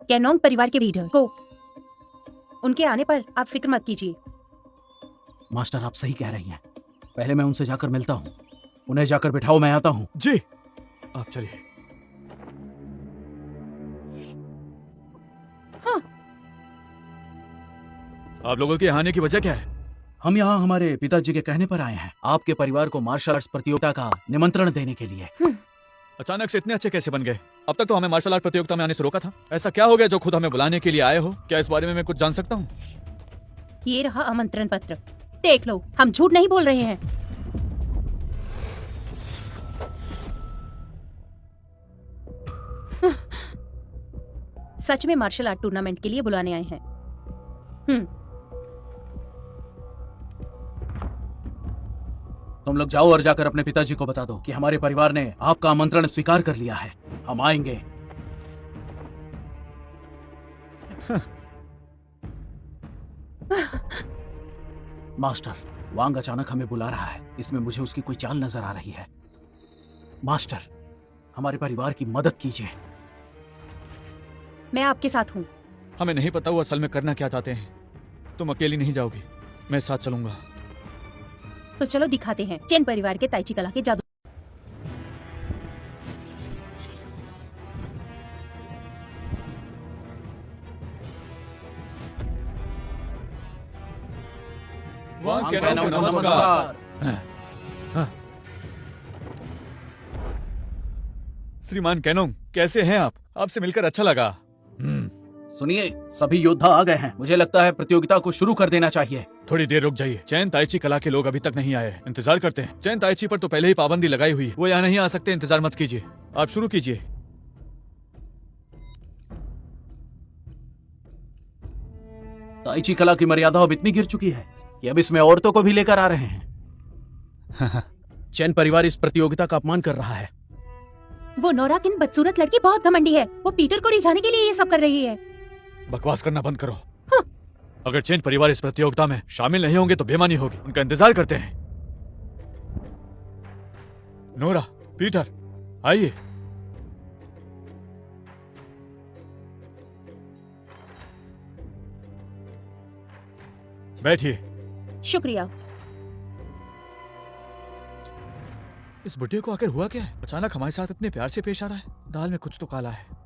कैनोंग परिवार के लीडर को। उनके आने पर आप फिक्र मत कीजिए। मास्टर, आप सही कह रही हैं। पहले मैं उनसे जाकर मिलता हूँ। उन्हें जाकर बिठाओ, मैं आता हूँ। जी, आप चलिए। हाँ। आप लोगों के आने की वजह क्या है? हम यहाँ हमारे पिताजी के कहने पर आए हैं, आपके परिवार को मार्शल आर्ट्स प्रतियोगिता का निमंत्रण देने के लिए। अचानक से इतने अच्छे कैसे बन गए? अब तक तो हमें मार्शल आर्ट प्रतियोगिता में आने से रोका था। ऐसा क्या हो गया जो खुद हमें बुलाने के लिए आए हो? क्या इस बारे में मैं कुछ जान सकता हूँ? ये रहा आमंत्रण पत्र, देख लो। हम झूठ नहीं बोल रहे हैं। सच में मार्शल आर्ट टूर्नामेंट के लिए बुलाने आए हैं। तुम लोग जाओ और जाकर अपने पिताजी को बता दो कि हमारे परिवार ने आपका आमंत्रण स्वीकार कर लिया है। हम आएंगे। मास्टर, वांग अचानक हमें बुला रहा है। इसमें मुझे उसकी कोई चाल नजर आ रही है। मास्टर, हमारे परिवार की मदद कीजिए। मैं आपके साथ हूँ। हमें नहीं पता वो असल में करना क्या चाहते हैं। तुम अकेली नहीं जाओगी, मैं साथ चलूंगा। तो चलो दिखाते हैं चेन परिवार के ताइची कला के जादू। वांग वांग कैनोंग को नमस्कार। श्रीमान कैनोंग, कैसे हैं आप? आपसे मिलकर अच्छा लगा। सुनिए, सभी योद्धा आ गए हैं। मुझे लगता है प्रतियोगिता को शुरू कर देना चाहिए। थोड़ी देर रुक जाइए। चैन ताइची कला के लोग अभी तक नहीं आए। इंतजार करते हैं। चैन ताइची पर तो पहले ही पाबंदी लगाई हुई है। वो यहाँ नहीं आ सकते। इंतजार मत कीजिए, आप शुरू कीजिए। ताइची कला की मर्यादा अब इतनी गिर चुकी है कि अब इसमें औरतों को भी लेकर आ रहे हैं। चैन परिवार इस प्रतियोगिता का अपमान कर रहा है। वो नोरा किन बदसूरत लड़की बहुत घमंडी है। वो पीटर को रिझाने के लिए ये सब कर रही है। बकवास करना बंद करो। हाँ। अगर चैन परिवार इस प्रतियोगिता में शामिल नहीं होंगे तो बेईमानी होगी। उनका इंतजार करते हैं। नोरा, पीटर, आइए। बैठिए। शुक्रिया। इस बुढ़े को आखिर हुआ क्या है? अचानक हमारे साथ इतने प्यार से पेश आ रहा है। दाल में कुछ तो काला है।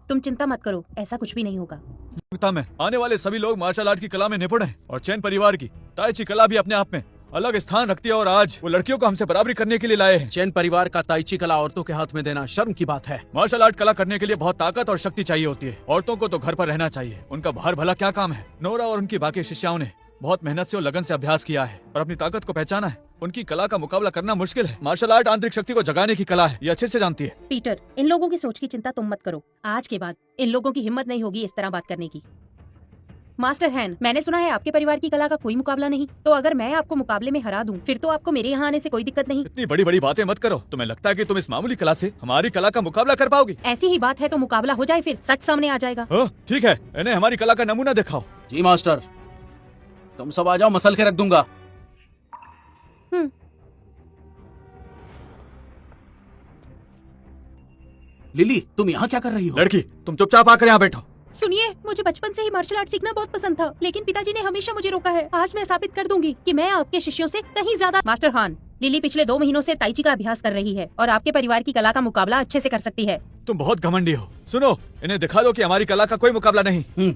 तुम चिंता मत करो, ऐसा कुछ भी नहीं होगा। प्रतियोगिता में आने वाले सभी लोग मार्शल आर्ट की कला में निपुण हैं और चैन परिवार की ताइची कला भी अपने आप में अलग स्थान रखती है और आज वो लड़कियों को हमसे बराबरी करने के लिए लाए हैं। चैन परिवार का ताइची कला औरतों के हाथ में देना शर्म की बात है। मार्शल आर्ट कला करने के लिए बहुत ताकत और शक्ति चाहिए होती है। औरतों को तो घर पर रहना चाहिए। उनका बाहर भला क्या काम है? नोरा और उनकी बाकी शिष्याओं ने बहुत मेहनत से और लगन से अभ्यास किया है और अपनी ताकत को पहचाना है। उनकी कला का मुकाबला करना मुश्किल है। मार्शल आर्ट आंतरिक शक्ति को जगाने की कला है, ये अच्छे से जानती है। पीटर, इन लोगों की सोच की चिंता तुम मत करो। आज के बाद इन लोगों की हिम्मत नहीं होगी इस तरह बात करने की। मास्टर हैन, मैंने सुना है आपके परिवार की कला का कोई मुकाबला नहीं। तो अगर मैं आपको मुकाबले में हरा दूं, फिर तो आपको मेरे यहाँ आने से कोई दिक्कत नहीं। इतनी बड़ी बड़ी बातें मत करो। तुम्हें लगता है कि तुम इस मामूली कला से हमारी कला का मुकाबला कर पाओगी? ऐसी ही बात है तो मुकाबला हो जाए, फिर सच सामने आ जाएगा। ठीक है, इन्हें हमारी कला का नमूना दिखाओ। जी मास्टर, तुम सब आ जाओ, मसल के रख दूंगा। लिली, तुम यहाँ क्या कर रही हो? लड़की, तुम चुपचाप आकर यहाँ बैठो। सुनिए, मुझे बचपन से ही मार्शल आर्ट सीखना बहुत पसंद था, लेकिन पिताजी ने हमेशा मुझे रोका है। आज मैं साबित कर दूंगी कि मैं आपके शिष्यों से कहीं ज्यादा। मास्टर हान, लिली पिछले 2 महीनों से ताइची का अभ्यास कर रही है और आपके परिवार की कला का मुकाबला अच्छे से कर सकती है। तुम बहुत घमंडी हो। सुनो, इन्हें दिखा दो कि हमारी कला का कोई मुकाबला नहीं।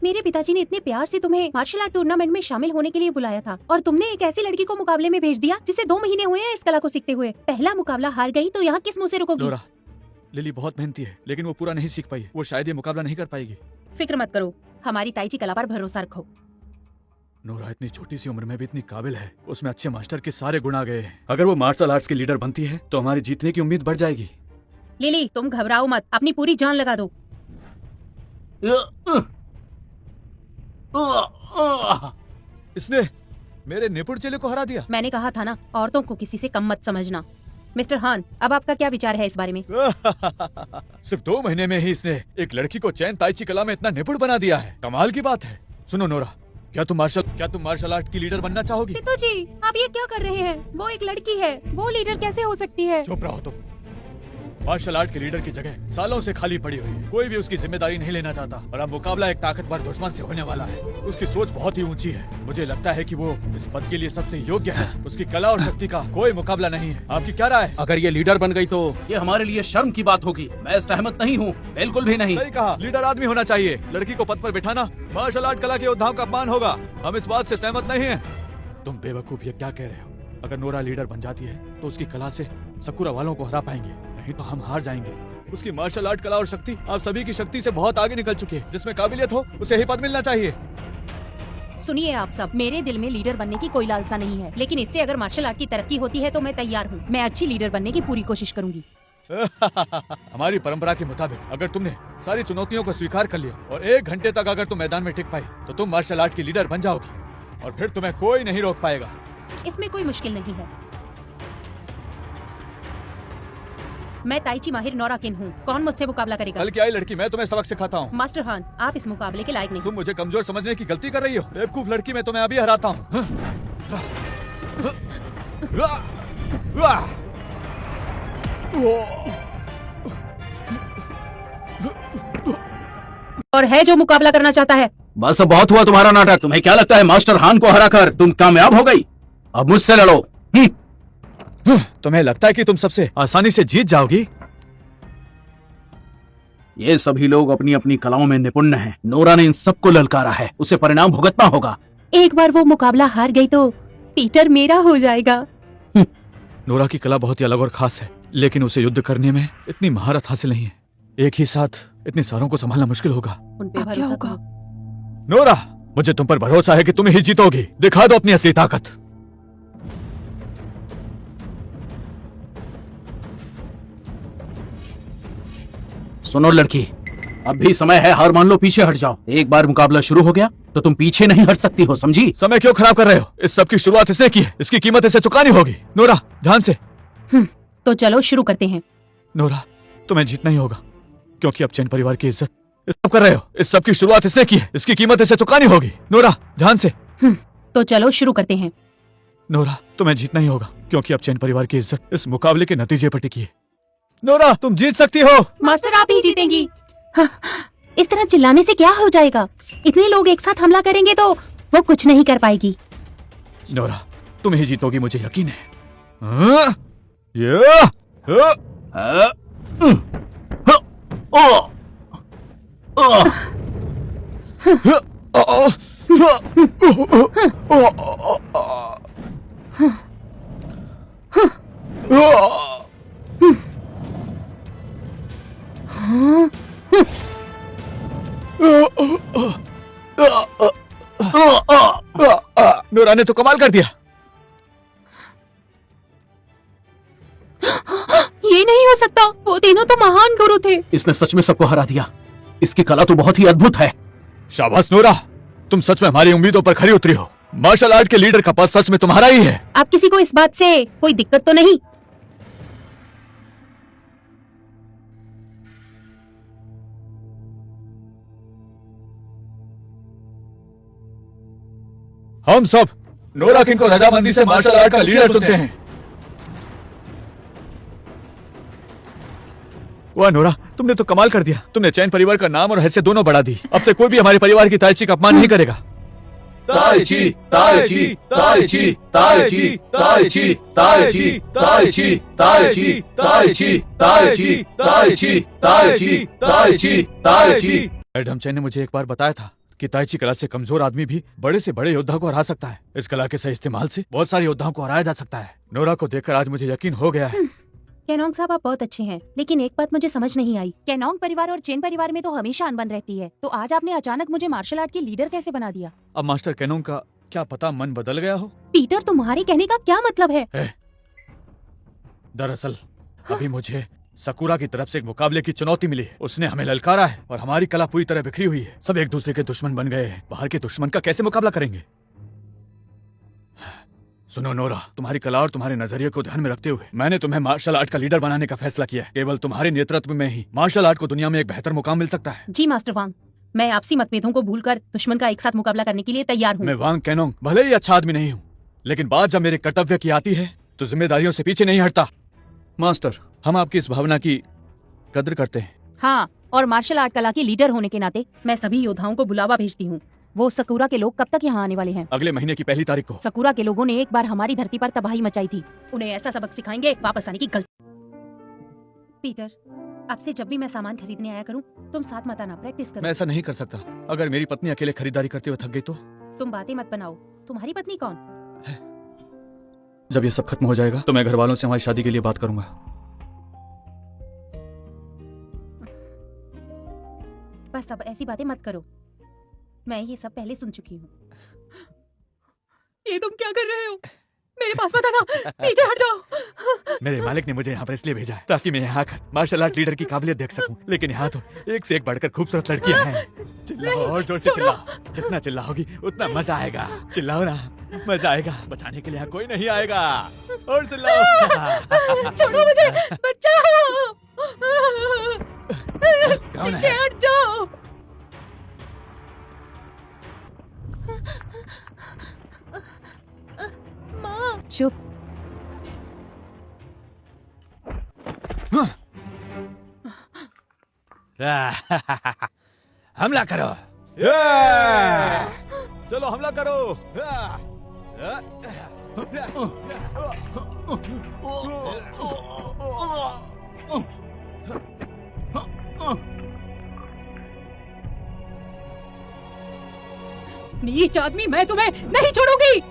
मेरे पिताजी ने इतने प्यार से तुम्हें मार्शल आर्ट टूर्नामेंट में शामिल होने के लिए बुलाया था और तुमने एक ऐसी लड़की को मुकाबले में भेज दिया जिसे 2 महीने हुए हैं इस कला को सीखते हुए। पहला मुकाबला हार गई तो यहाँ किस मुंह से रुकोगी? नोरा, लिली बहुत मेहनती है, लेकिन वो पूरा नहीं सीख पाई। वो शायद ये मुकाबला नहीं कर पाएगी। फिक्र मत करो, हमारी ताइची कला पर भरोसा रखो। नोरा इतनी छोटी सी उम्र में भी इतनी काबिल है। उसमें अच्छे मास्टर के सारे गुण आ गए हैं। अगर वो मार्शल आर्ट्स की लीडर बनती है तो हमारी जीतने की उम्मीद बढ़ जाएगी। लिली, तुम घबराओ मत, अपनी पूरी जान लगा दो। इसने मेरे निपुण चेले को हरा दिया। मैंने कहा था ना, औरतों को किसी से कम मत समझना। मिस्टर हान, अब आपका क्या विचार है इस बारे में? सिर्फ 2 महीने में ही इसने एक लड़की को चैन ताइची कला में इतना निपुण बना दिया है। कमाल की बात है। सुनो नोरा, क्या तुम मार्शल आर्ट की लीडर बनना चाहोगी? पिताजी, आप ये क्या कर रहे हैं? वो एक लड़की है, वो लीडर कैसे हो सकती है? चुप रहो तुम। मार्शल आर्ट के लीडर की जगह सालों से खाली पड़ी हुई है। कोई भी उसकी जिम्मेदारी नहीं लेना चाहता और अब मुकाबला एक ताकतवर दुश्मन से होने वाला है। उसकी सोच बहुत ही ऊंची है। मुझे लगता है कि वो इस पद के लिए सबसे योग्य है। उसकी कला और शक्ति का कोई मुकाबला नहीं है। आपकी क्या राय है? अगर ये लीडर बन गई तो ये हमारे लिए शर्म की बात होगी। मैं सहमत नहीं हूँ, बिल्कुल भी नहीं। सही कहा, लीडर आदमी होना चाहिए। लड़की को पद पर बिठाना मार्शल आर्ट कला के योद्धाओं का अपमान होगा। हम इस बात से सहमत नहीं है। तुम बेवकूफ ये क्या कह रहे हो? अगर नोरा लीडर बन जाती है तो उसकी कला से सकुरा वालों को हरा पाएंगे, नहीं तो हम हार जाएंगे। उसकी मार्शल आर्ट कला और शक्ति आप सभी की शक्ति से बहुत आगे निकल चुकी है। जिसमें काबिलियत हो उसे ही पद मिलना चाहिए। सुनिए आप सब, मेरे दिल में लीडर बनने की कोई लालसा नहीं है, लेकिन इससे अगर मार्शल आर्ट की तरक्की होती है तो मैं तैयार हूँ। मैं अच्छी लीडर बनने की पूरी कोशिश करूंगी। हमारी परंपरा के मुताबिक अगर तुमने सारी चुनौतियों को स्वीकार कर लिया और 1 घंटे तक अगर तुम मैदान में टिक पाई तो तुम मार्शल आर्ट की लीडर बन जाओगी और फिर तुम्हें कोई नहीं रोक पाएगा। इसमें कोई मुश्किल नहीं है। मैं ताइची माहिर नोरा किन हूँ। कौन मुझसे मुकाबला करेगा? कल की आई लड़की, मैं तुम्हें सबक सिखाता हूँ। मास्टर हान, आप इस मुकाबले के लायक नहीं। तुम मुझे कमजोर समझने की गलती कर रही हो। बेवकूफ लड़की, मैं तुम्हें अभी हराता हूँ। और है जो मुकाबला करना चाहता है। बस अब बहुत हुआ तुम्हारा नाटक। तुम्हें क्या लगता है मास्टर हान को हराकर तुम कामयाब हो गई? अब मुझसे लड़ो। तुम्हें लगता है कि तुम सबसे आसानी से जीत जाओगी? ये सभी लोग अपनी अपनी कलाओं में निपुण हैं। नोरा ने इन सबको ललकारा है, उसे परिणाम भुगतना होगा। एक बार वो मुकाबला हार गई तो पीटर मेरा हो जाएगा। नोरा की कला बहुत ही अलग और खास है, लेकिन उसे युद्ध करने में इतनी महारत हासिल नहीं है। एक ही साथ इतने सारों को संभालना मुश्किल होगा। उन पे भरोसा करो। नोरा, मुझे तुम पर भरोसा है कि तुम ही जीतोगी। दिखा दो अपनी असली ताकत। सुनो लड़की, अब भी समय है, हार मान लो, पीछे हट जाओ। एक बार मुकाबला शुरू हो गया तो तुम पीछे नहीं हट सकती हो, समझी? समय क्यों खराब कर रहे हो? इस सब की शुरुआत इसने की है, इसकी कीमत इसे चुकानी होगी। नोरा, ध्यान से। तो चलो शुरू करते हैं। नोरा, तुम्हें जीतना ही होगा, क्योंकि अब चैन परिवार की इज्जत इस सब कर रहे हो। इस सब की शुरुआत इसने की है, इसकी कीमत इसे चुकानी होगी। नोरा, ध्यान से। तो चलो शुरू करते हैं। नोरा, तुम्हें जीतना ही होगा, क्योंकि अब चैन परिवार की इज्जत इस मुकाबले के नतीजे पर टिकी है। नोरा, तुम जीत सकती हो। मास्टर, आप ही जीतेंगी। हाँ, इस तरह चिल्लाने से क्या हो जाएगा? इतने लोग एक साथ हमला करेंगे तो वो कुछ नहीं कर पाएगी। नोरा, तुम ही जीतोगी, मुझे यकीन है। हाँ? ये? हाँ? नोरा ने तो कमाल कर दिया। ये नहीं हो सकता, वो तीनों तो महान गुरु थे। इसने सच में सबको हरा दिया। इसकी कला तो बहुत ही अद्भुत है। शाबाश नोरा, तुम सच में हमारी उम्मीदों पर खरी उतरी हो। मार्शल आर्ट के लीडर का पद सच में तुम्हारा ही है। आप किसी को इस बात से कोई दिक्कत तो नहीं? हम सब नोरा किंग को रजामंदी से मार्शल आर्ट का लीडर चुनते हैं। वाह नोरा, तुमने तो कमाल कर दिया। तुमने चैन परिवार का नाम और हैसियत दोनों बढ़ा दी। अब से कोई भी हमारे परिवार की ताइची का अपमान नहीं करेगा। ताइची, ताइची, ताइची, ताइची, ताइची, ताइची, ताइची, ताइची, ताइची, ताइची, ताइची, ताइची, ताइची, ताइची। एडम चैन ने मुझे एक बार बताया था कि ताइची कला से कमजोर आदमी भी बड़े से बड़े योद्धा को हरा सकता है। इस कला के सही इस्तेमाल से बहुत सारे योद्धाओं को हराया जा सकता है। नोरा को देखकर आज मुझे यकीन हो गया है। कैनोंग साहब, आप बहुत अच्छे हैं, लेकिन एक बात मुझे समझ नहीं आई। कैनोंग परिवार और चेन परिवार में तो हमेशा अनबन रहती है, तो आज आपने अचानक मुझे मार्शल आर्ट की लीडर कैसे बना दिया? अब मास्टर कैनोंग का क्या पता मन बदल गया हो। पीटर, तुम्हारे कहने का क्या मतलब है? दरअसल अभी मुझे सकुरा की तरफ से एक मुकाबले की चुनौती मिली है। उसने हमें ललकारा है और हमारी कला पूरी तरह बिखरी हुई है। सब एक दूसरे के दुश्मन बन गए हैं। बाहर के दुश्मन का कैसे मुकाबला करेंगे? सुनो नोरा, तुम्हारी कला और तुम्हारे नजरिए को ध्यान में रखते हुए मैंने तुम्हें मार्शल आर्ट का लीडर बनाने का फैसला किया है। केवल तुम्हारे नेतृत्व में ही मार्शल आर्ट को दुनिया में एक बेहतर मुकाम मिल सकता है। जी मास्टर वांग, मैं आपसी मतभेदों को भूलकर दुश्मन का एक साथ मुकाबला करने के लिए तैयार हूँ। मैं वांग कैनोंग भले ही अच्छा आदमी नहीं हूँ, लेकिन बात जब मेरे कर्तव्य की आती है तो जिम्मेदारियों से पीछे नहीं हटता। मास्टर, हम आपकी इस भावना की कद्र करते हैं। हाँ, और मार्शल आर्ट कला की लीडर होने के नाते मैं सभी योद्धाओं को बुलावा भेजती हूँ। वो सकूरा के लोग कब तक यहाँ आने वाले हैं? अगले महीने की 1 तारीख को। सकूरा के लोगों ने एक बार हमारी धरती पर तबाही मचाई थी। उन्हें ऐसा सबक सिखाएंगे वापस आने की गलती। पीटर, आपसे जब भी मैं सामान खरीदने आया करूँ, तुम साथ मत आना, प्रैक्टिस करो। मैं ऐसा नहीं कर सकता। अगर मेरी पत्नी अकेले खरीदारी करते हुए थक गई तो? तुम बातें मत बनाओ। तुम्हारी पत्नी कौन? जब ये सब खत्म हो जाएगा तो मैं घर वालों से हमारी शादी के लिए बात करूंगा। बस अब ऐसी बातें मत करो, मैं ये सब पहले सुन चुकी हूँ। ये तुम क्या कर रहे हो? मेरे पास मत आना, नीचे हट जाओ। मेरे मालिक ने मुझे यहाँ पर इसलिए भेजा है ताकि मैं यहाँ आकर मार्शल आर्ट लीडर की काबिलियत देख सकूं। लेकिन यहाँ तो एक से एक बढ़कर खूबसूरत लड़कियाँ हैं। चिल्लाओ और जोर से चिल्लाओ, जितना चिल्लाओगी उतना मजा आएगा। चिल्लाओ ना, मजा आएगा। बचाने के लिए यहाँ कोई नहीं आएगा। और चिल्लाओ। छोड़ो मुझे, बचाओ। कौन नीचे है? हट जाओ। माँ, चुप। हमला करो। चलो हमला करो। नीच आदमी, मैं तुम्हें नहीं छोड़ूंगी।